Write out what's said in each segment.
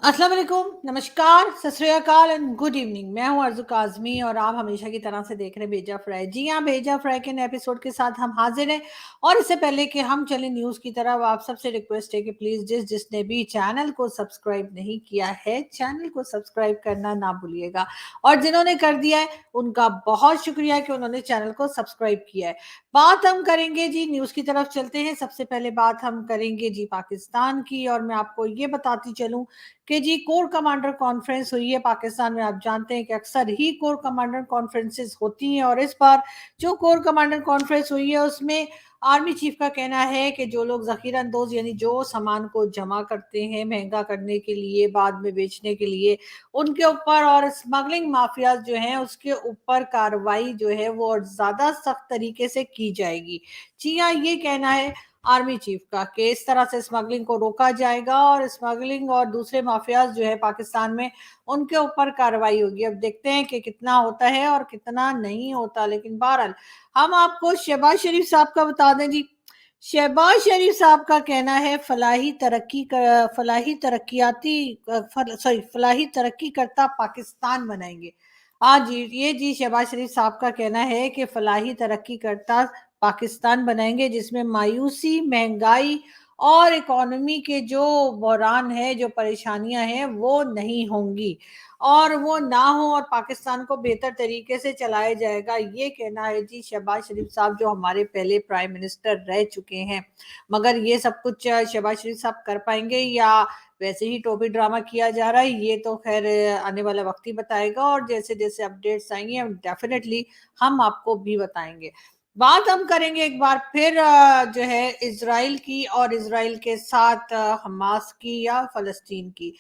अस्सलाम वालेकुम, नमस्कार, सत श्री अकाल एंड गुड इवनिंग। मैं हूं अर्ज़ू काज़मी और आप हमेशा की तरह से देख रहे हैं भेजा फ्राई। जी हाँ, भेजा फ्राई के नए एपिसोड के साथ हम हाजिर हैं। और इससे पहले कि हम चलें न्यूज़ की तरफ, आप सबसे रिक्वेस्ट है कि प्लीज़ जिसने भी चैनल को सब्सक्राइब नहीं किया है, चैनल को सब्सक्राइब करना ना भूलिएगा। और जिन्होंने कर दिया है, उनका बहुत शुक्रिया कि उन्होंने चैनल को सब्सक्राइब किया है। बात हम करेंगे जी, न्यूज़ की तरफ चलते हैं। सबसे पहले बात हम करेंगे जी पाकिस्तान की, और मैं आपको ये बताती चलूँ कि जी कोर कमांडर कॉन्फ्रेंस हुई है पाकिस्तान में। आप जानते हैं कि अक्सर ही कोर कमांडर कॉन्फ्रेंसेस होती हैं, और इस बार जो कोर कमांडर कॉन्फ्रेंस हुई है उसमें आर्मी चीफ का कहना है कि जो लोग जखीरा अंदोज यानी जो सामान को जमा करते हैं महंगा करने के लिए, बाद में बेचने के लिए, उनके ऊपर, और स्मगलिंग माफियाज जो हैं उसके ऊपर कार्रवाई जो है वो और ज्यादा सख्त तरीके से की जाएगी। जी हाँ, ये कहना है आर्मी चीफ का कि इस तरह से स्मगलिंग को रोका जाएगा, और स्मगलिंग और दूसरे माफियाज जो है पाकिस्तान में, उनके ऊपर कार्रवाई होगी। अब देखते हैं कि कितना होता है और कितना नहीं होता, लेकिन बहरहाल हम आपको शहबाज शरीफ साहब का बता दें जी। शहबाज शरीफ साहब का कहना है फलाही तरक्की करता पाकिस्तान बनाएंगे। हाँ जी, ये जी शहबाज शरीफ साहब का कहना है कि फलाही तरक्की करता पाकिस्तान बनाएंगे, जिसमें मायूसी, महंगाई और इकोनॉमी के जो बहरान है, जो परेशानियां हैं, वो नहीं होंगी और वो ना हो, और पाकिस्तान को बेहतर तरीके से चलाया जाएगा। ये कहना है जी शहबाज शरीफ साहब, जो हमारे पहले प्राइम मिनिस्टर रह चुके हैं। मगर ये सब कुछ शहबाज शरीफ साहब कर पाएंगे या वैसे ही टोपी ड्रामा किया जा रहा है, ये तो खैर आने वाला वक्त ही बताएगा। और जैसे जैसे अपडेट्स आएंगे हम डेफिनेटली हम आपको भी बताएंगे। बात हम करेंगे एक बार फिर जो है इसराइल की, और इसराइल के साथ हमास की या फलस्तीन की।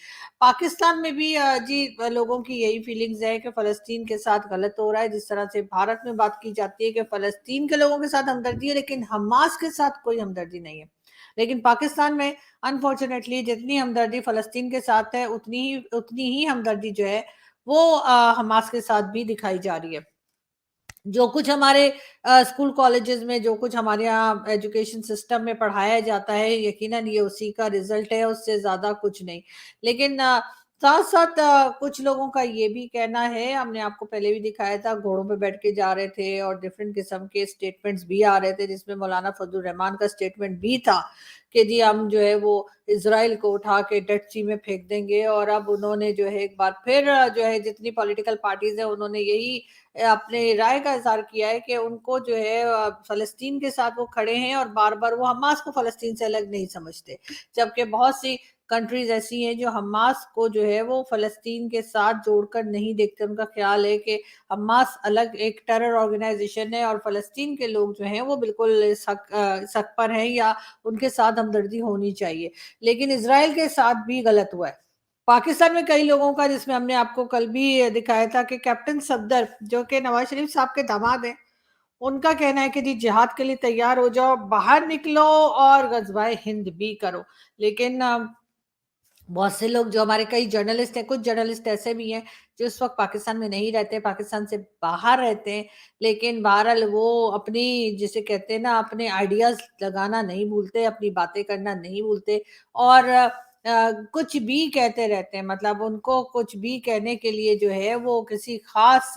पाकिस्तान में भी जी लोगों की यही फीलिंग्स है कि फलस्तीन के साथ गलत हो रहा है। जिस तरह से भारत में बात की जाती है कि फलस्तीन के लोगों के साथ हमदर्दी है, लेकिन हमास के साथ कोई हमदर्दी नहीं है। लेकिन पाकिस्तान में अनफॉर्चुनेटली जितनी हमदर्दी फलस्तीन के साथ है, उतनी ही हमदर्दी जो है वो हमास के साथ भी दिखाई जा रही है। जो कुछ हमारे स्कूल कॉलेजेस में, जो कुछ हमारे यहाँ एजुकेशन सिस्टम में पढ़ाया जाता है, यकीनन ये उसी का रिजल्ट है, उससे ज्यादा कुछ नहीं। लेकिन साथ साथ कुछ लोगों का ये भी कहना है, हमने आपको पहले भी दिखाया था, घोड़ों पे बैठ के जा रहे थे और डिफरेंट किस्म के स्टेटमेंट्स भी आ रहे थे, जिसमें मौलाना फजल रहमान का स्टेटमेंट भी था कि जी हम जो है वो इसराइल को उठा के डेड सी में फेंक देंगे। और अब उन्होंने जो है एक बार फिर जो है जितनी पॉलिटिकल पार्टीज है, उन्होंने यही अपने राय का इजहार किया है कि उनको जो है फलस्तीन के साथ वो खड़े हैं, और बार बार वो हमास को फलस्तीन से अलग नहीं समझते। जबकि बहुत सी कंट्रीज ऐसी हैं जो हमास को जो है वो फलस्तीन के साथ जोड़कर नहीं देखते। उनका ख्याल है कि हमास अलग एक टेरर ऑर्गेनाइजेशन है, और फलस्तीन के लोग जो हैं वो बिल्कुल सक पर हैं, या उनके साथ हमदर्दी होनी चाहिए। लेकिन इसराइल के साथ भी गलत हुआ है पाकिस्तान में कई लोगों का, जिसमें हमने आपको कल भी दिखाया था कि कैप्टन सफदर, जो कि नवाज शरीफ साहब के दामाद हैं, उनका कहना है कि जी जिहाद के लिए तैयार हो जाओ, बाहर निकलो और गजवाए हिंद भी करो। लेकिन बहुत से लोग, जो हमारे कई जर्नलिस्ट हैं, कुछ जर्नलिस्ट ऐसे भी हैं जो इस वक्त पाकिस्तान में नहीं रहते, पाकिस्तान से बाहर रहते हैं, लेकिन बहरहाल वो अपनी, जिसे कहते हैं ना, अपने आइडियाज लगाना नहीं भूलते, अपनी बातें करना नहीं भूलते, और कुछ भी कहते रहते हैं। मतलब उनको कुछ भी कहने के लिए जो है वो किसी खास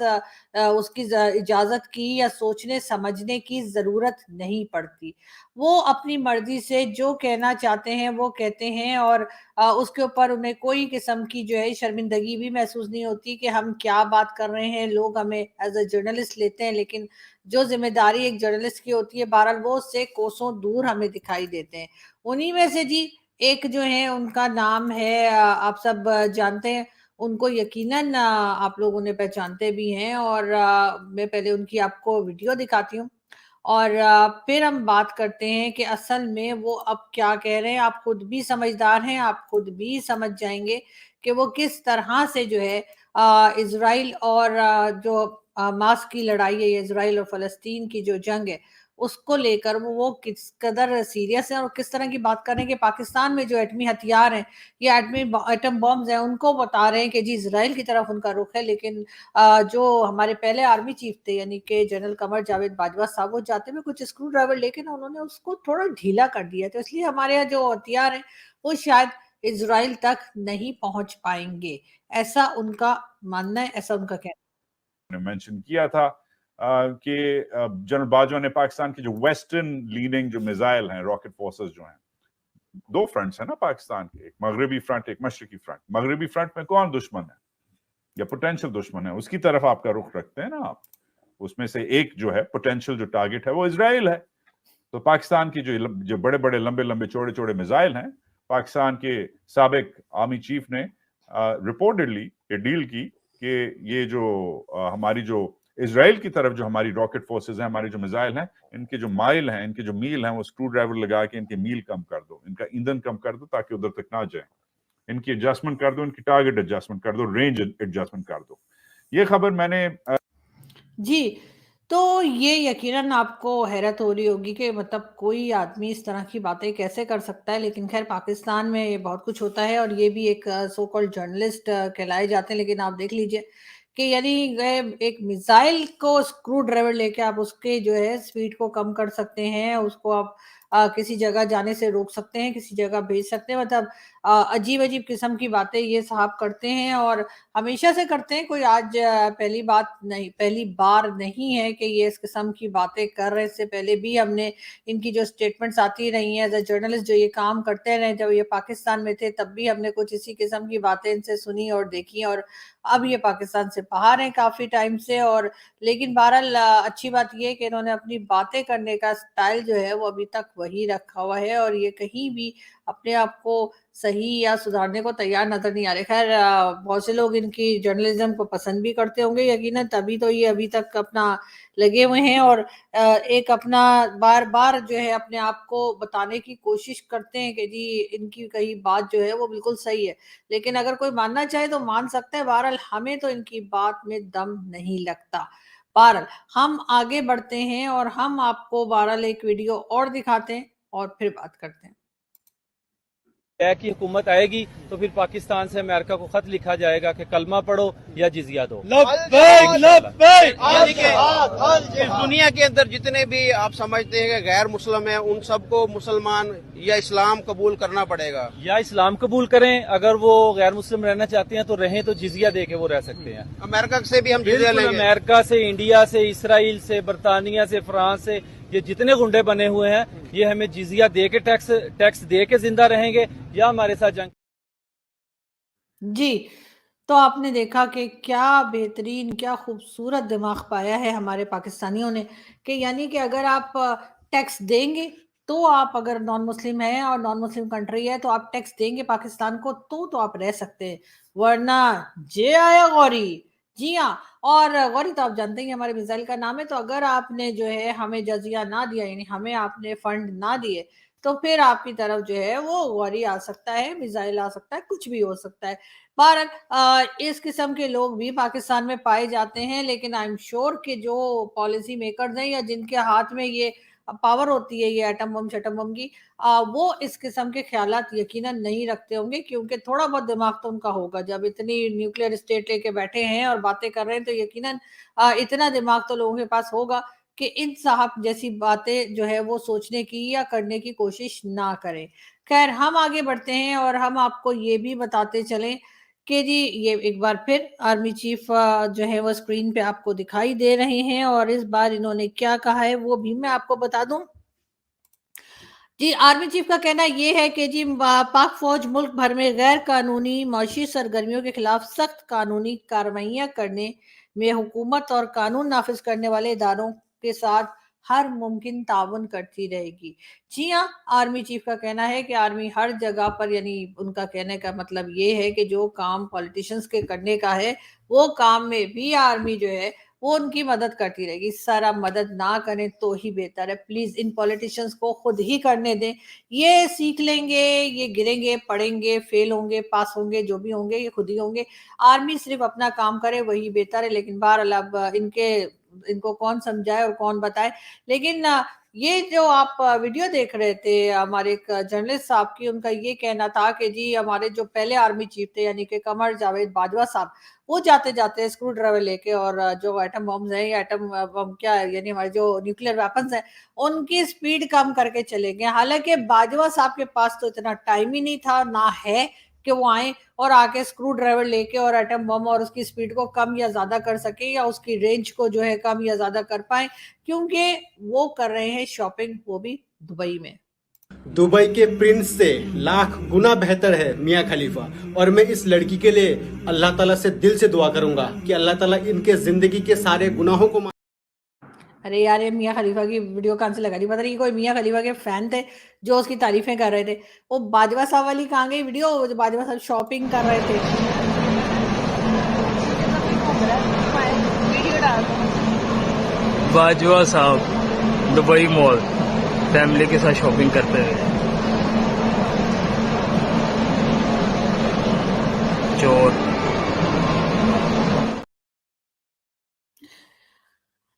उसकी इजाजत की या सोचने समझने की जरूरत नहीं पड़ती। वो अपनी मर्जी से जो कहना चाहते हैं वो कहते हैं, और उसके ऊपर उन्हें कोई किस्म की जो है शर्मिंदगी भी महसूस नहीं होती कि हम क्या बात कर रहे हैं। लोग हमें एज अ जर्नलिस्ट लेते हैं, लेकिन जो जिम्मेदारी एक जर्नलिस्ट की होती है, बहरहाल वो उससे कोसों दूर हमें दिखाई देते हैं। उन्हीं में से जी एक जो है उनका नाम है, आप सब जानते हैं उनको, यकीनन आप लोग उन्हें पहचानते भी हैं, और मैं पहले उनकी आपको वीडियो दिखाती हूँ, और फिर हम बात करते हैं कि असल में वो अब क्या कह रहे हैं। आप खुद भी समझदार हैं, आप खुद भी समझ जाएंगे कि वो किस तरह से जो है इसराइल और जो हमास की लड़ाई है, इसराइल और फलस्तीन की जो जंग है, उसको लेकर वो किस कदर सीरियस है, और किस तरह की बात कर रहे हैं कि पाकिस्तान में जो एटमी हथियार हैं या एटम बॉम्ब्स हैं, उनको बता रहे हैं कि जी इसराइल की तरफ उनका रुख है। लेकिन जो हमारे पहले आर्मी चीफ थे, यानी कि जनरल कमर जावेद बाजवा साहब, वो जाते में कुछ स्क्रू ड्राइवर लेके ना, उन्होंने उसको थोड़ा ढीला कर दिया, तो इसलिए हमारे यहाँ जो हथियार हैं वो शायद اسرائیل تک نہیں پہنچ پائیں گے، ایسا ان کا ماننا ہے، ایسا ان کا کہنا نے مینشن کیا تھا کہ جنرل باجوہ نے پاکستان کی جو ویسٹرن لیڈنگ جو میزائل ہیں، راکٹ فورسز جو ہیں، دو فرنٹس ہیں نا پاکستان کے، ایک مغربی فرنٹ، ایک مشرقی فرنٹ. مغربی فرنٹ میں کون دشمن ہے یا پوٹینشل دشمن ہے، اس کی طرف آپ کا رخ رکھتے ہیں نا آپ. اس میں سے ایک جو ہے پوٹینشل جو ٹارگٹ ہے وہ اسرائیل ہے. تو پاکستان کی جو بڑے بڑے لمبے لمبے چوڑے چوڑے میزائل ہیں، پاکستان کے سابق آرمی چیف نے رپورٹڈلی یہ ڈیل کی کہ یہ جو ہماری جو اسرائیل کی طرف جو ہماری راکٹ فورسز ہیں، ہمارے جو میزائل ہیں، ان کے جو مائل ہیں، ان کے جو میل ہیں، وہ اسکرو ڈرائیور لگا کے ان کے میل کم کر دو، ان کا ایندھن کم کر دو تاکہ ادھر تک نہ جائیں، ان کی ایڈجسٹمنٹ کر دو، ان کی ٹارگٹ ایڈجسٹمنٹ کر دو، رینج ایڈجسٹمنٹ کر دو. یہ خبر میں نے جی. تو یہ یقیناً آپ کو حیرت ہو رہی ہوگی کہ مطلب کوئی آدمی اس طرح کی باتیں کیسے کر سکتا ہے، لیکن خیر پاکستان میں یہ بہت کچھ ہوتا ہے، اور یہ بھی ایک سو کالڈ جرنلسٹ کہلائے جاتے ہیں. لیکن آپ دیکھ لیجئے کہ یعنی ایک میزائل کو اسکرو ڈرائیور لے کے آپ اس کے جو ہے سپیڈ کو کم کر سکتے ہیں، اس کو آپ کسی جگہ جانے سے روک سکتے ہیں، کسی جگہ بھیج سکتے ہیں. مطلب عجیب عجیب قسم کی باتیں یہ صاحب کرتے ہیں، اور ہمیشہ سے کرتے ہیں. کوئی آج پہلی بار نہیں ہے کہ یہ اس قسم کی باتیں کر رہے. اس سے پہلے بھی ہم نے ان کی جو سٹیٹمنٹس آتی رہی ہیں ایز اے جرنلسٹ، جو یہ کام کرتے رہے، جب یہ پاکستان میں تھے تب بھی ہم نے کچھ اسی قسم کی باتیں ان سے سنی اور دیکھی، اور اب یہ پاکستان سے باہر ہیں کافی ٹائم سے. اور لیکن بہرحال اچھی بات یہ ہے کہ انہوں نے اپنی باتیں کرنے کا سٹائل جو ہے وہ ابھی تک وہی رکھا ہوا ہے، اور یہ کہیں بھی اپنے آپ کو صحیح یا سدھارنے کو تیار نظر نہیں آ رہے. خیر بہت سے لوگ ان کی جرنلزم کو پسند بھی کرتے ہوں گے یقیناً، تبھی تو یہ ابھی تک اپنا لگے ہوئے ہیں، اور ایک اپنا بار بار جو ہے اپنے آپ کو بتانے کی کوشش کرتے ہیں کہ جی ان کی کئی بات جو ہے وہ بالکل صحیح ہے. لیکن اگر کوئی ماننا چاہے تو مان سکتا ہے. بہرحال ہمیں تو ان کی بات میں دم نہیں لگتا. بہرحال ہم آگے بڑھتے ہیں اور ہم آپ کو بہرحال ایک ویڈیو اور دکھاتے ہیں اور پھر بات کرتے ہیں. کی حکومت آئے گی تو پھر پاکستان سے امریکہ کو خط لکھا جائے گا کہ کلمہ پڑھو یا جزیہ دو. اس دنیا کے اندر جتنے بھی آپ سمجھتے ہیں کہ غیر مسلم ہیں، ان سب کو مسلمان یا اسلام قبول کرنا پڑے گا. یا اسلام قبول کریں، اگر وہ غیر مسلم رہنا چاہتے ہیں تو رہیں، تو جزیہ دے کے وہ رہ سکتے ہیں. امریکہ سے بھی ہم جزیہ لیں گے. امریکہ سے، انڈیا سے، اسرائیل سے، برطانیہ سے، فرانس سے، یہ جتنے گنڈے بنے ہوئے ہیں یہ ہمیں جزیہ دے کے ٹیکس دے کے زندہ رہیں گے یا ہمارے ساتھ جنگ. جی. تو آپ نے دیکھا کہ کیا بہترین، کیا خوبصورت دماغ پایا ہے ہمارے پاکستانیوں نے، کہ یعنی کہ اگر آپ ٹیکس دیں گے تو آپ اگر نان مسلم ہیں اور نان مسلم کنٹری ہے تو آپ ٹیکس دیں گے پاکستان کو تو آپ رہ سکتے ہیں، ورنہ جے آیا غوری. جی ہاں. اور غوری تو آپ جانتے ہیں ہمارے میزائل کا نام ہے. تو اگر آپ نے جو ہے ہمیں جزیہ نہ دیا، یعنی ہمیں آپ نے فنڈ نہ دیے، تو پھر آپ کی طرف جو ہے وہ غوری آ سکتا ہے، میزائل آ سکتا ہے، کچھ بھی ہو سکتا ہے. بہرحال اس قسم کے لوگ بھی پاکستان میں پائے جاتے ہیں، لیکن آئی ایم شور کہ جو پالیسی میکرز ہیں یا جن کے ہاتھ میں یہ پاور ہوتی ہے، یہ ایٹم بم شٹم بم کی، وہ اس قسم کے خیالات یقیناً نہیں رکھتے ہوں گے، کیونکہ تھوڑا بہت دماغ تو ان کا ہوگا. جب اتنی نیوکلیئر اسٹیٹ لے کے بیٹھے ہیں اور باتیں کر رہے ہیں تو یقیناً اتنا دماغ تو لوگوں کے پاس ہوگا کہ ان صاحب جیسی باتیں جو ہے وہ سوچنے کی یا کرنے کی کوشش نہ کریں. خیر ہم آگے بڑھتے ہیں اور ہم آپ کو یہ بھی بتاتے چلیں کہ جی یہ ایک بار پھر آرمی چیف جو ہے وہ اسکرین پہ آپ کو دکھائی دے رہے ہیں، اور اس بار انہوں نے کیا کہا ہے وہ بھی میں آپ کو بتا دوں. جی آرمی چیف کا کہنا یہ ہے کہ جی پاک فوج ملک بھر میں غیر قانونی معاشی سرگرمیوں کے خلاف سخت قانونی کارروائیاں کرنے میں حکومت اور قانون نافذ کرنے والے اداروں کے ساتھ ہر ممکن تعاون کرتی رہے گی. جی ہاں. آرمی چیف کا کہنا ہے کہ آرمی ہر جگہ پر، یعنی ان کا کہنے کا مطلب یہ ہے کہ جو کام پولیٹیشنز کے کرنے کا ہے وہ کام میں بھی آرمی جو ہے وہ ان کی مدد کرتی رہے گی. سارا مدد نہ کریں تو ہی بہتر ہے. پلیز ان پولیٹیشنز کو خود ہی کرنے دیں. یہ سیکھ لیں گے، یہ گریں گے، پڑھیں گے، فیل ہوں گے، پاس ہوں گے، جو بھی ہوں گے یہ خود ہی ہوں گے. آرمی صرف اپنا کام کرے وہی بہتر ہے. لیکن بہرحال اب ان کے इनको कौन समझाए और कौन बताए। लेकिन ये जो आप वीडियो देख रहे थे हमारे एक जर्नलिस्ट साहब की, उनका ये कहना था कि जी हमारे जो पहले आर्मी चीफ थे यानी कि कमर जावेद बाजवा साहब, वो जाते जाते स्क्रू ड्राइवर लेके और जो एटम बॉम्ब्स हैं या एटम बम क्या है यानी हमारे जो न्यूक्लियर वेपन्स हैं उनकी स्पीड कम करके चले गए। हालांकि बाजवा साहब के पास तो इतना टाइम ही नहीं था ना है कि वो आए और आके स्क्रू ड्राइवर लेके और एटम बम और उसकी स्पीड को कम या ज्यादा कर सके या उसकी रेंज को जो है कम या ज्यादा कर पाए, क्योंकि वो कर रहे हैं शॉपिंग, वो भी दुबई में। दुबई के प्रिंस से लाख गुना बेहतर है मियां खलीफा, और मैं इस लड़की के लिए अल्लाह ताला से दिल से दुआ करूंगा कि अल्लाह ताला इनके जिंदगी के सारे गुनाहों को अरे यार ये मियां खलीफा की वीडियो कहाँ से लगा रही, पता नहीं कोई मियां खलीफा के फैन थे जो उसकी तारीफें कर रहे थे। वो बाजवा साहब वाली कहाँ गई वीडियो, जो बाजवा साहब शॉपिंग कर रहे थे। बाजवा साहब दुबई मॉल फैमिली के साथ शॉपिंग करते हुए चोर।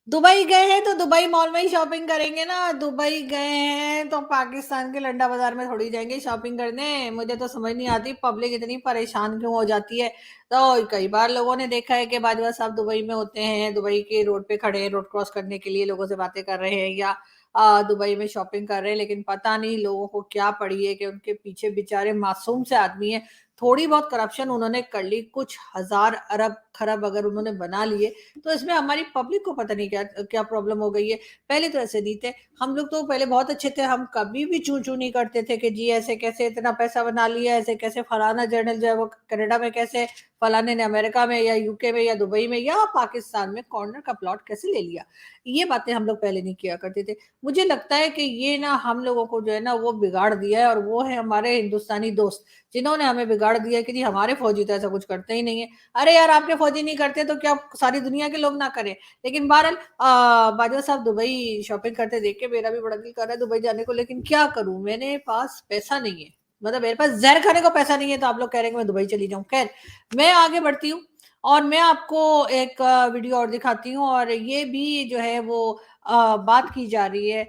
दुबई गए हैं तो दुबई मॉल में ही शॉपिंग करेंगे ना, दुबई गए हैं तो पाकिस्तान के लंडा बाजार में थोड़ी जाएंगे शॉपिंग करने। मुझे तो समझ नहीं आती पब्लिक इतनी परेशान क्यों हो जाती है। तो कई बार लोगों ने देखा है कि बाजवा साहब दुबई में होते हैं, दुबई के रोड पे खड़े हैं, रोड क्रॉस करने के लिए लोगों से बातें कर रहे हैं या दुबई में शॉपिंग कर रहे हैं, लेकिन पता नहीं लोगों को क्या पड़ी है कि उनके पीछे बेचारे मासूम से आदमी है, थोड़ी बहुत करप्शन उन्होंने कर ली, कुछ हजार अरब खरब अगर उन्होंने बना लिए तो इसमें हमारी पब्लिक को पता नहीं क्या क्या प्रॉब्लम हो गई है। पहले तो ऐसे नहीं थे, हम लोग तो पहले बहुत अच्छे थे, हम कभी भी चू चू नहीं करते थे कि जी ऐसे कैसे इतना पैसा बना लिया, ऐसे कैसे फलाना जर्नल जो है वो कनाडा में, कैसे फलाने ने अमेरिका में या यूके में या दुबई में या पाकिस्तान में कॉर्नर का प्लॉट कैसे ले लिया। ये बातें हम लोग पहले नहीं किया करते थे। मुझे लगता है कि ये ना हम लोगों को जो है ना वो बिगाड़ दिया है, और वो है हमारे हिंदुस्तानी दोस्त जिन्होंने हमें बिगाड़ दिया कि जी हमारे फौजी तो ऐसा कुछ करते ही नहीं है। अरे यार आपके फौजी नहीं करते तो क्या सारी दुनिया के लोग ना करें। लेकिन बहरहाल बाजवा साहब दुबई शॉपिंग करते देख के मेरा भी बड़ा दिल कर रहा है दुबई जाने को, लेकिन क्या करूं, मेरे पास पैसा नहीं है, मतलब मेरे पास जहर खाने को पैसा नहीं है, तो आप लोग कह रहे हैं कि मैं दुबई चली जाऊं। खैर मैं आगे बढ़ती हूँ और मैं आपको एक वीडियो और दिखाती हूँ, और ये भी जो है वो बात की जा रही है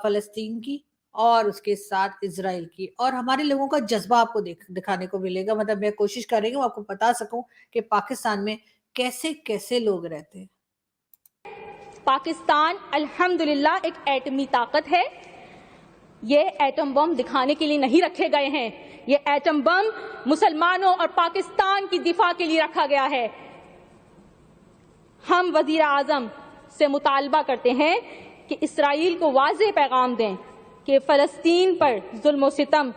फलस्तीन की और उसके साथ इजराइल की, और हमारे लोगों का जज्बा आपको दिखाने को मिलेगा। मतलब मैं कोशिश कर रही हूँ आपको बता सकूं कि पाकिस्तान में कैसे कैसे लोग रहते हैं। पाकिस्तान अल्हम्दुलिल्लाह एक एटमी ताकत है। ये एटम बम दिखाने के लिए नहीं रखे गए हैं, ये एटम बम मुसलमानों और पाकिस्तान की दिफा के लिए रखा गया है। हम वजीर आजम से मुतालबा करते हैं कि इसराइल को वाज़ेह पैगाम दें कि फ़लस्तीन पर जुल्म और सितम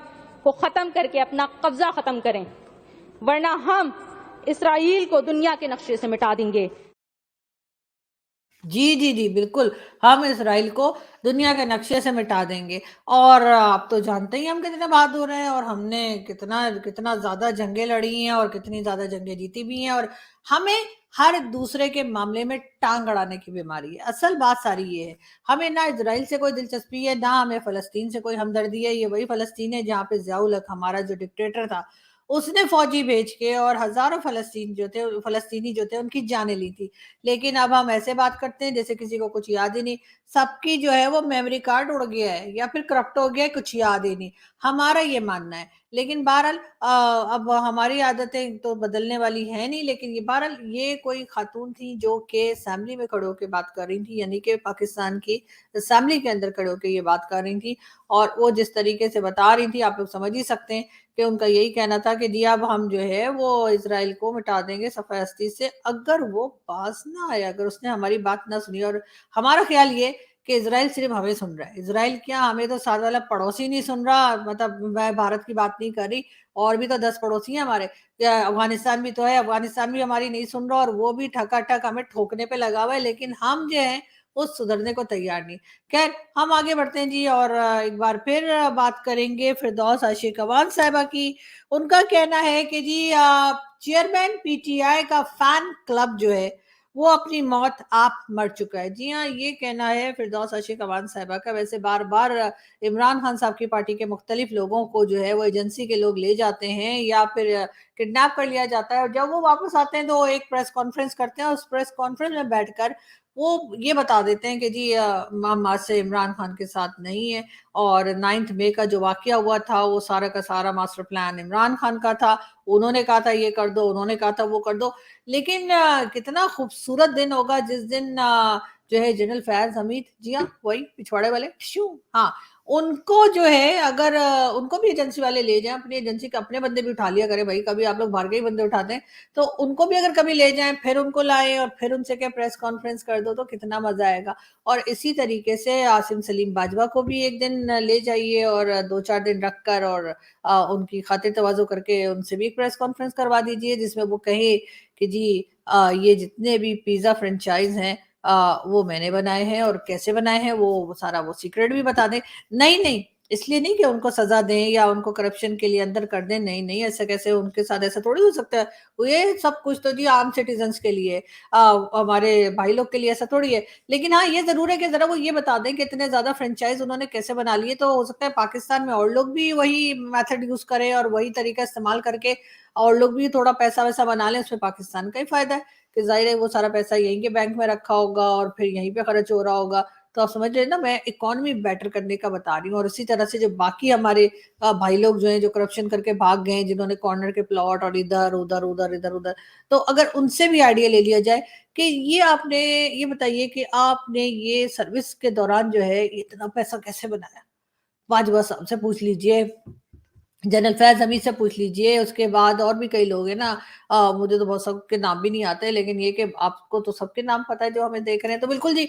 को ख़त्म करके अपना कब्ज़ा ख़त्म करें, वरना हम इसराइल को दुनिया के नक्शे से मिटा देंगे। जी जी जी बिल्कुल, हम इसराइल को दुनिया के नक्शे से मिटा देंगे। और आप तो जानते ही हम कितने बहादुर हैं, और हमने कितना कितना ज्यादा जंगें लड़ी हैं और कितनी ज्यादा जंगें जीती भी हैं, और हमें हर दूसरे के मामले में टांग अड़ाने की बीमारी है। असल बात सारी ये है, हमें ना इजराइल से कोई दिलचस्पी है, ना हमें फलस्तीन से कोई हमदर्दी है। ये वही फलस्तीन है जहाँ पे ज़ियाउल हक हमारा जो डिक्टेटर था उसने फौजी भेज के और हजारों फलस्तीनी जो थे उनकी जानें ली थी। लेकिन अब हम ऐसे बात करते हैं जैसे किसी को कुछ याद ही नहीं, सबकी जो है वो मेमोरी कार्ड उड़ गया है या फिर करप्ट हो गया है, कुछ याद ही नहीं, हमारा ये मानना है। लेकिन बहरहाल अब हमारी आदतें तो बदलने वाली है नहीं। लेकिन ये बहरहाल ये कोई खातून थी जो कि असेंबली में खड़े होकर बात कर रही थी, यानी कि पाकिस्तान की असेंबली के अंदर खड़े होकर ये बात कर रही थी, और वो जिस तरीके से बता रही थी आप लोग समझ ही सकते हैं कि उनका यही कहना था कि जी अब हम जो है वो इजराइल को मिटा देंगे सफ़े हस्ती से अगर वो पास ना आए, अगर उसने हमारी बात ना सुनी। और हमारा ख्याल ये कि इजराइल सिर्फ हमें सुन रहा है, इजराइल क्या हमें तो साथ वाला पड़ोसी नहीं सुन रहा, मतलब मैं भारत की बात नहीं कर रही, और भी तो 10 पड़ोसी हैं हमारे, अफगानिस्तान भी तो है, अफगानिस्तान भी हमारी नहीं सुन रहा और वो भी ठकाठक हमें ठोकने पे लगा हुआ है, लेकिन हम जो है वो सुधरने को तैयार नहीं। खैर हम आगे बढ़ते हैं जी, और एक बार फिर बात करेंगे फिरदौस आशिक अवान साहिबा की। उनका कहना है कि जी चेयरमैन पीटीआई का फैन क्लब जो है वो अपनी मौत आप मर चुका है। जी हाँ, ये कहना है फिरदौस आशिक अवान साहिबा का। वैसे बार बार इमरान खान साहब की पार्टी के मुख्तलिफ लोगों को जो है वो एजेंसी के लोग ले जाते हैं या फिर किडनैप कर लिया जाता है, और जब वो वापस आते हैं तो वो एक प्रेस कॉन्फ्रेंस करते हैं और उस प्रेस कॉन्फ्रेंस में बैठकर وہ یہ بتا دیتے ہیں کہ جی ہم آج سے عمران خان کے ساتھ نہیں ہے، اور 9 مئی کا جو واقعہ ہوا تھا وہ سارا کا سارا ماسٹر پلان عمران خان کا تھا، انہوں نے کہا تھا یہ کر دو، انہوں نے کہا تھا وہ کر دو. لیکن کتنا خوبصورت دن ہوگا جس دن جو ہے جنرل فیاض حمید، جی ہاں وہی پچھواڑے والے، ہاں ان کو جو ہے اگر ان کو بھی ایجنسی والے لے جائیں، اپنی ایجنسی کے اپنے بندے بھی اٹھا لیا کرے بھائی، کبھی آپ لوگ باہر کے ہی بندے اٹھاتے ہیں تو ان کو بھی اگر کبھی لے جائیں، پھر ان کو لائیں اور پھر ان سے کہ پریس کانفرنس کر دو، تو کتنا مزہ آئے گا. اور اسی طریقے سے عاصم سلیم باجوہ کو بھی ایک دن لے جائیے اور 2-4 دن رکھ کر اور ان کی خاطر تواضع کر کے ان سے بھی ایک پریس کانفرنس کروا دیجئے جس میں وہ کہے کہ جی یہ جتنے بھی پیزا فرنچائز ہیں وہ میں نے بنائے ہیں، اور کیسے بنائے ہیں وہ سارا وہ سیکرٹ بھی بتا دیں. نہیں اس لیے نہیں کہ ان کو سزا دیں یا ان کو کرپشن کے لیے اندر کر دیں، نہیں ایسا کیسے، ان کے ساتھ ایسا تھوڑی ہو سکتا ہے. یہ سب کچھ تو جی عام سٹیزنز کے لیے، ہمارے بھائی لوگ کے لیے ایسا تھوڑی ہے. لیکن ہاں یہ ضرور ہے کہ ذرا وہ یہ بتا دیں کہ اتنے زیادہ فرنچائز انہوں نے کیسے بنا لیے، تو ہو سکتا ہے پاکستان میں اور لوگ بھی وہی میتھڈ یوز کریں اور وہی طریقہ استعمال کر کے اور لوگ بھی تھوڑا پیسہ ویسا بنا لیں. اس میں پاکستان کا ہی فائدہ ہے کہ ظاہر ہے وہ سارا پیسہ یہیں کے بینک میں رکھا ہوگا اور پھر یہیں پہ خرچ ہو رہا ہوگا. تو آپ سمجھ رہے ہیں نا، میں اکانومی بیٹر کرنے کا بتا رہی ہوں. اور اسی طرح سے جو باقی ہمارے بھائی لوگ جو ہیں جو کرپشن کر کے بھاگ گئے ہیں، جنہوں نے کارنر کے پلاٹ اور ادھر ادھر، تو اگر ان سے بھی آئیڈیا لے لیا جائے کہ یہ آپ نے یہ بتائیے کہ آپ نے یہ سروس کے دوران جو ہے اتنا پیسہ کیسے بنایا. باجوہ صاحب سے پوچھ لیجئے، جنرل فیض حمید سے پوچھ لیجئے، اس کے بعد اور بھی کئی لوگ ہیں نا، مجھے تو بہت سب کے نام بھی نہیں آتے، لیکن یہ کہ آپ کو تو سب کے نام پتہ ہے جو ہمیں دیکھ رہے ہیں. تو بالکل جی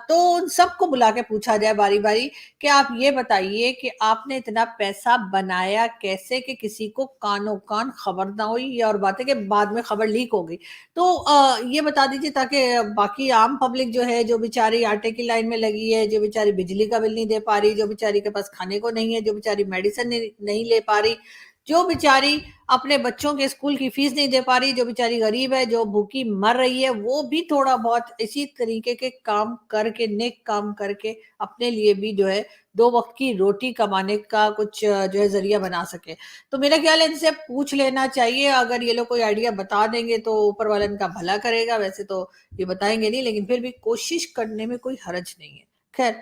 تو ان سب کو بلا کے پوچھا جائے باری باری کہ آپ یہ بتائیے کہ آپ نے اتنا پیسہ بنایا کیسے کہ کسی کو کانوں کان خبر نہ ہوئی، یا اور بات ہے کہ بعد میں خبر لیک ہو گئی. تو یہ بتا دیجیے تاکہ باقی عام پبلک جو ہے، جو بیچاری آٹے کی لائن میں لگی ہے، جو بیچاری بجلی کا بل نہیں دے پا رہی، جو بیچاری کے پاس کھانے کو نہیں ہے، جو بیچاری میڈیسن نہیں لے پا رہی، جو بیچاری اپنے بچوں کے اسکول کی فیس نہیں دے پا رہی، جو بیچاری غریب ہے، جو بھوکی مر رہی ہے، وہ بھی تھوڑا بہت اسی طریقے کے کام کر کے، نیک کام کر کے اپنے لیے بھی جو ہے 2 وقت کی روٹی کمانے کا کچھ جو ہے ذریعہ بنا سکے. تو میرا خیال ہے ان سے پوچھ لینا چاہیے. اگر یہ لوگ کوئی آئیڈیا بتا دیں گے تو اوپر والا ان کا بھلا کرے گا. ویسے تو یہ بتائیں گے نہیں، لیکن پھر بھی کوشش کرنے میں کوئی حرج نہیں ہے. خیر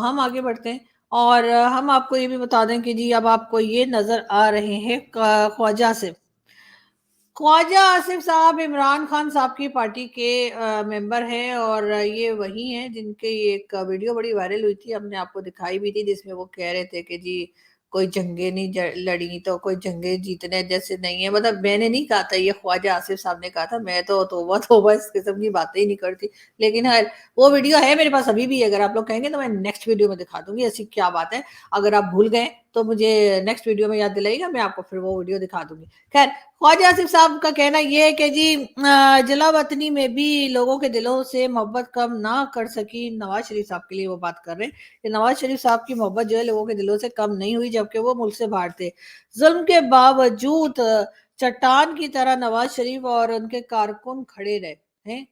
ہم آگے بڑھتے ہیں اور ہم آپ کو یہ بھی بتا دیں کہ جی اب آپ کو یہ نظر آ رہے ہیں خواجہ آصف صاحب عمران خان صاحب کی پارٹی کے ممبر ہیں، اور یہ وہی ہیں جن کی ایک ویڈیو بڑی وائرل ہوئی تھی، ہم نے آپ کو دکھائی بھی تھی، جس میں وہ کہہ رہے تھے کہ جی کوئی جنگیں نہیں لڑی تو کوئی جنگیں جیتنے جیسے نہیں ہے. مطلب میں نے نہیں کہا تھا، یہ خواجہ آصف صاحب نے کہا تھا. میں تو توبہ اس قسم کی باتیں ہی نہیں کرتی. لیکن وہ ویڈیو ہے میرے پاس ابھی بھی، اگر آپ لوگ کہیں گے تو میں نیکسٹ ویڈیو میں دکھا دوں گی. ایسی کیا بات ہے، اگر آپ بھول گئے تو مجھے نیکسٹ ویڈیو میں یاد دلائیے گا، میں آپ کو پھر وہ ویڈیو دکھا دوں گی. خیر خواجہ آصف صاحب کا کہنا یہ ہے کہ جی جلا وطنی میں بھی لوگوں کے دلوں سے محبت کم نہ کر سکی. نواز شریف صاحب کے لیے وہ بات کر رہے ہیں کہ نواز شریف صاحب کی محبت جو ہے لوگوں کے دلوں سے کم نہیں ہوئی، جبکہ وہ ملک سے باہر تھے. ظلم کے باوجود چٹان کی طرح نواز شریف اور ان کے کارکن کھڑے رہے ہیں.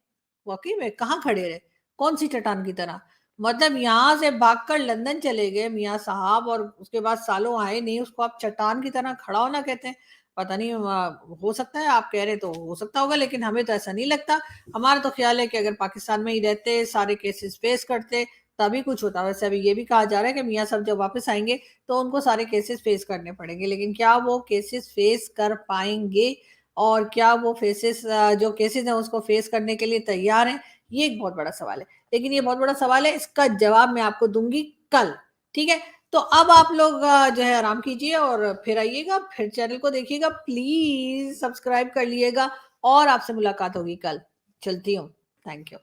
واقعی میں کہاں کھڑے رہے؟ کون سی چٹان کی طرح؟ مطلب یہاں سے بھاگ کر لندن چلے گئے میاں صاحب، اور اس کے بعد سالوں آئے نہیں، اس کو آپ چٹان کی طرح کھڑا ہونا کہتے ہیں. پتہ نہیں، ہو سکتا ہے آپ کہہ رہے تو ہو سکتا ہوگا، لیکن ہمیں تو ایسا نہیں لگتا. ہمارا تو خیال ہے کہ اگر پاکستان میں ہی رہتے، سارے کیسز فیس کرتے، تبھی کچھ ہوتا. ویسے ابھی یہ بھی کہا جا رہا ہے کہ میاں صاحب جب واپس آئیں گے تو ان کو سارے کیسز فیس کرنے پڑیں گے. لیکن کیا وہ کیسز فیس کر پائیں گے، اور کیا وہ جو کیسز ہیں اس کو فیس کرنے کے لیے تیار ہیں؟ یہ ایک بہت بڑا سوال ہے. لیکن یہ بہت بڑا سوال ہے، اس کا جواب میں آپ کو دوں گی کل. ٹھیک ہے، تو اب آپ لوگ جو ہے آرام کیجئے اور پھر آئیے گا، پھر چینل کو دیکھیے گا، پلیز سبسکرائب کر لیے گا، اور آپ سے ملاقات ہوگی کل. چلتی ہوں. Thank you.